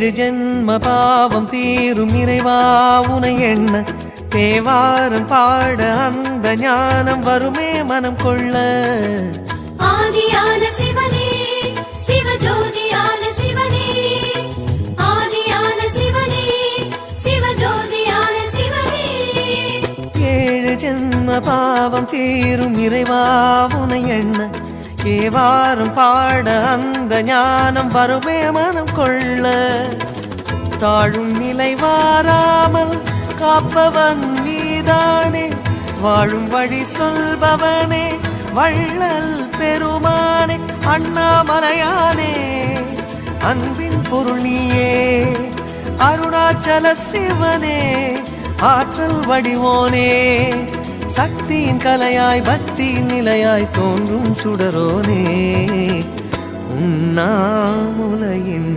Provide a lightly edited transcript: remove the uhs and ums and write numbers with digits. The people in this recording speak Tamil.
ஏழு ஜென்ம பாவம் தீரும் இறைவா உனை எண்ண தேவாரம் பாட அந்த ஞானம் வருமே மனம் கொள்ள. ஆதியான சிவனே சிவஜோதியான சிவனே ஆதியான சிவனே சிவஜோதியான சிவனே. ஏழு ஜென்ம பாவம் தீரும் இறைவா உனை எண்ண தேவாரம் பாட அந்த ஞானம் வருமே மனம் கொள்ள. தாழும் நிலை வாராமல் காப்பவன் நீதானே, வாழும் வழி சொல்பவனே வள்ளல் பெருமானே. அண்ணாமலையானே அன்பின் பொருள் நீயே, அருணாச்சல சிவனே ஆற்றல் வடிவோனே. சக்தியின் கலையாய் பக்தியின் நிலையாய் தோன்றும் சுடரோனே, உண்ணாமுலையின்